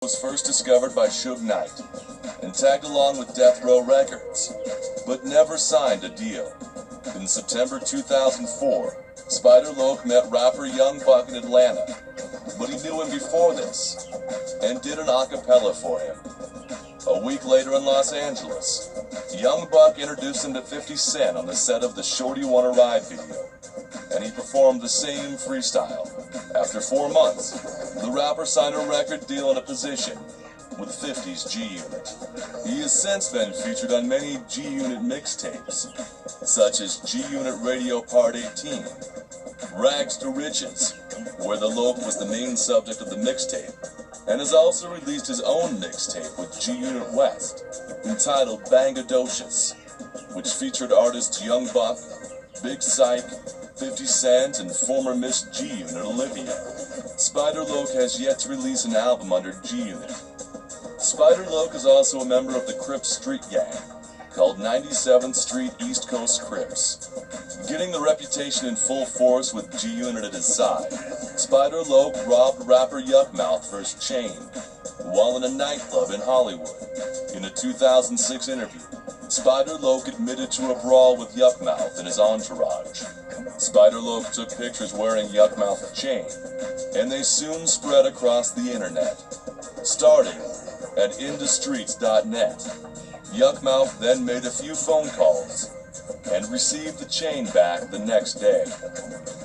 Was first discovered by Suge Knight and tagged along with Death Row Records, but never signed a deal. In September 2004, Spider Loc met rapper Young Buck in Atlanta, but he knew him before this and did an a cappella for him. A week later in Los Angeles, Young Buck introduced him to 50 Cent on the set of the Shorty Wanna Ride video, and he performed the same freestyle. After 4 months, the rapper signed a record deal and a position with 50's G-Unit. He has since been featured on many G-Unit mixtapes, such as G-Unit Radio Part 18, Rags to Riches, where the Loc was the main subject of the mixtape, and has also released his own mixtape with G-Unit West, entitled Bangadocious, which featured artists Young Buck, Big Psych, 50 Cent, and former Miss G-Unit Olivia. Spider Loc has yet to release an album under G-Unit. Spider Loc is also a member of the Crips street gang, called 97th Street East Coast Crips. Getting the reputation in full force with G-Unit at his side, Spider Loc robbed rapper Yuckmouth for his chain while in a nightclub in Hollywood. In a 2006 interview, Spider Loc admitted to a brawl with Yuckmouth and his entourage. Spider Loc took pictures wearing Yuckmouth's chain, and they soon spread across the internet. Starting at industreets.net, Yuckmouth then made a few phone calls and received the chain back the next day.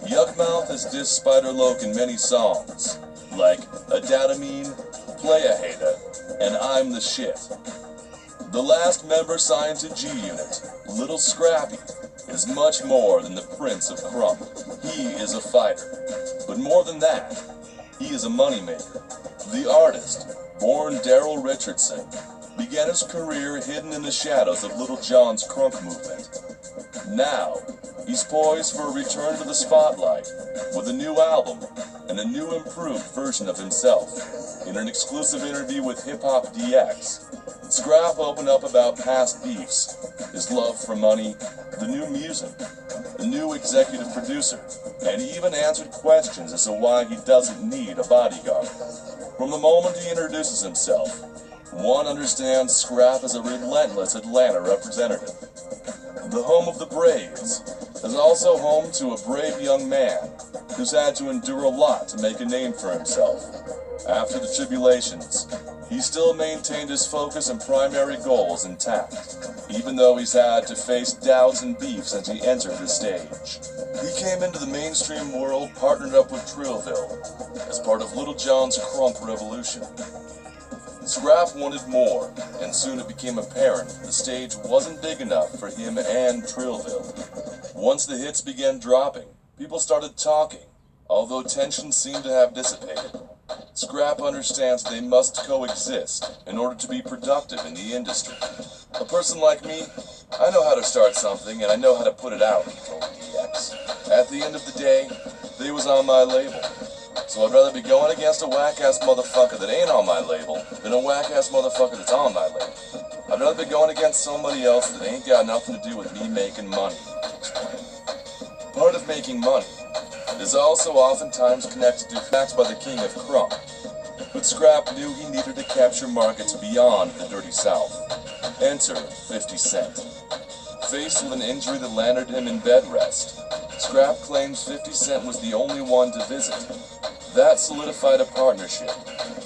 Yuckmouth has dissed Spider Loc in many songs, like Adatamine, Play a Hater, and I'm the Shit. The last member signed to G-Unit, Little Scrappy, is much more than the Prince of Crump. He is a fighter. But more than that, he is a moneymaker. The artist, born Daryl Richardson, began his career hidden in the shadows of Little John's crunk movement. Now, he's poised for a return to the spotlight with a new album and a new improved version of himself. In an exclusive interview with Hip Hop DX, Scrap opened up about past beefs, his love for money, the new music, the new executive producer, and he even answered questions as to why he doesn't need a bodyguard. From the moment he introduces himself, one understands Scrap as a relentless Atlanta representative. The home of the Braves is also home to a brave young man who's had to endure a lot to make a name for himself. After the tribulations, he still maintained his focus and primary goals intact, even though he's had to face doubts and beef since he entered the stage. He came into the mainstream world partnered up with Trillville as part of Little John's crunk revolution. Scrap wanted more, and soon it became apparent the stage wasn't big enough for him and Trillville. Once the hits began dropping, people started talking, although tensions seemed to have dissipated. Scrap understands they must coexist in order to be productive in the industry. A person like me, I know how to start something and I know how to put it out, he told DX. At the end of the day, they was on my label. So I'd rather be going against a whack-ass motherfucker that ain't on my label than a whack-ass motherfucker that's on my label. I'd rather be going against somebody else that ain't got nothing to do with me making money, he explained. Part of making money is also oftentimes connected to facts by the king of crump. But Scrap knew he needed to capture markets beyond the dirty South. Enter 50 Cent. Faced with an injury that landed him in bed rest, Scrap claims 50 Cent was the only one to visit. That solidified a partnership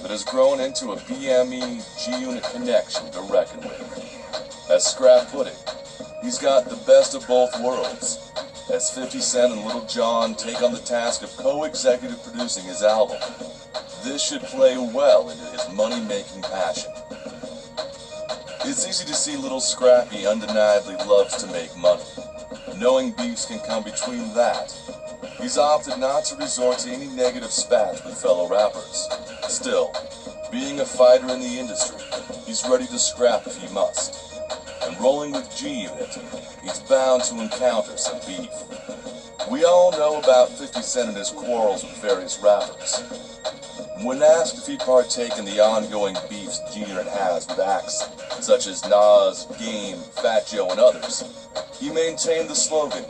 that has grown into a BME G-Unit connection to reckon with. As Scrap put it, he's got the best of both worlds, as 50 Cent and Little John take on the task of co-executive producing his album. This should play well into his money-making passion. It's easy to see Little Scrappy undeniably loves to make money. Knowing beefs can come between that, he's opted not to resort to any negative spats with fellow rappers. Still, being a fighter in the industry, he's ready to scrap if he must. And rolling with G-Unit, he's bound to encounter some beef. We all know about 50 Cent and his quarrels with various rappers. When asked if he'd partake in the ongoing beefs G-Unit has with acts such as Nas, Game, Fat Joe, and others, he maintained the slogan,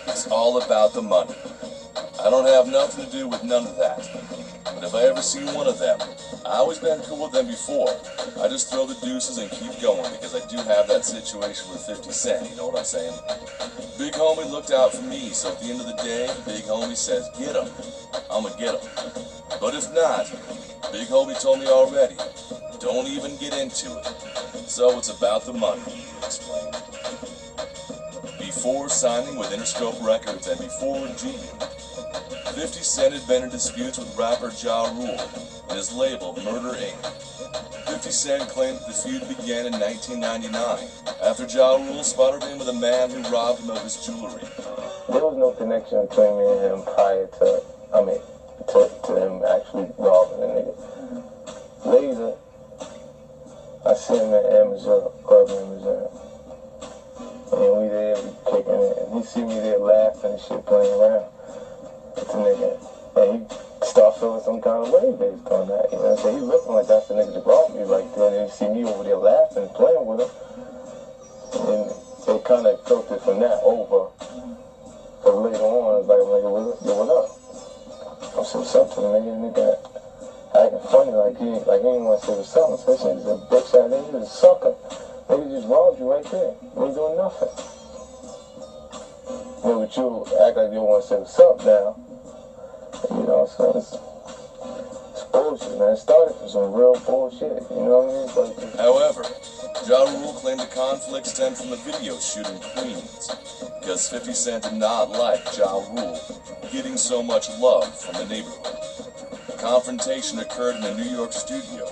"It's all about the money. I don't have nothing to do with none of that." But if I ever see one of them, I always been cool with them before. I just throw the deuces and keep going because I do have that situation with 50 Cent, you know what I'm saying? Big homie looked out for me, so at the end of the day, Big homie says, get him. I'ma get him. But if not, Big homie told me already, don't even get into it. So it's about the money, he explained. Before signing with Interscope Records and before G, 50 Cent had been in disputes with rapper Ja Rule and his label Murder Inc. 50 Cent claimed that the feud began in 1999 after Ja Rule spotted him with a man who robbed him of his jewelry. There was no connection between me and him prior to him actually robbing the nigga. Later, I see him at Amazon, Club Amazon. And we there, we kicking it, and he see me there laughing and shit, playing around with the nigga. And he start feeling some kind of way based on that. You know what I'm saying? He looking like that's the nigga that robbed me right there. And he see me over there laughing and playing with him. And it kind of filtered from that over. But later on, it's like, yo, what up? I said, what's up to the nigga acting funny, like he didn't want to say what's up. So he's a bitch ass nigga, he's a sucker. Nigga just robbed you right there. You ain't doing nothing. You know, but you act like you don't want to say what's up now. You know, so it's bullshit, man. It started from some real bullshit, you know what I mean? However, Ja Rule claimed the conflict stemmed from a video shoot in Queens, because 50 Cent did not like Ja Rule getting so much love from the neighborhood. The confrontation occurred in a New York studio,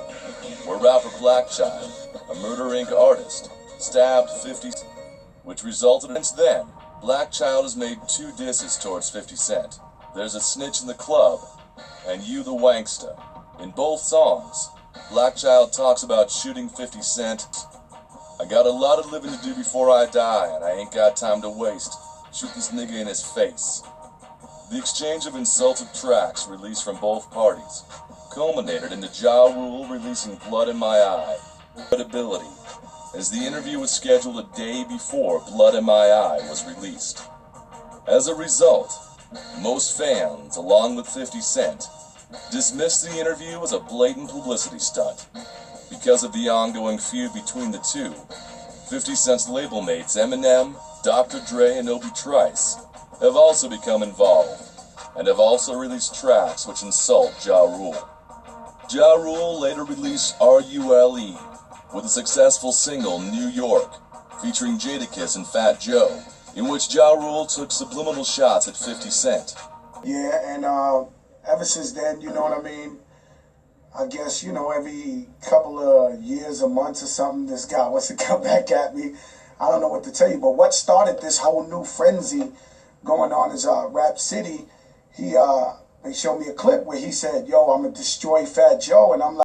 where rapper Black Child, a Murder Inc. artist, stabbed 50 Cent, which resulted in. Since then, Black Child has made 2 disses towards 50 Cent. There's a Snitch in the Club, and You the Wanksta. In both songs, Black Child talks about shooting 50 Cent. I got a lot of living to do before I die, and I ain't got time to waste. Shoot this nigga in his face. The exchange of insultive tracks released from both parties culminated into Ja Rule releasing Blood in My Eye. Credibility, as the interview was scheduled a day before Blood in My Eye was released. As a result, most fans, along with 50 Cent, dismissed the interview as a blatant publicity stunt. Because of the ongoing feud between the two, 50 Cent's label mates Eminem, Dr. Dre, and Obi Trice have also become involved, and have also released tracks which insult Ja Rule. Ja Rule later released R.U.L.E. with a successful single, New York, featuring Jadakiss and Fat Joe, in which Ja Rule took subliminal shots at 50 Cent. Yeah, and ever since then, you know what I mean? I guess, you know, every couple of years or months or something, this guy wants to come back at me. I don't know what to tell you, but what started this whole new frenzy going on is Rap City. They showed me a clip where he said, yo, I'm going to destroy Fat Joe, and I'm like,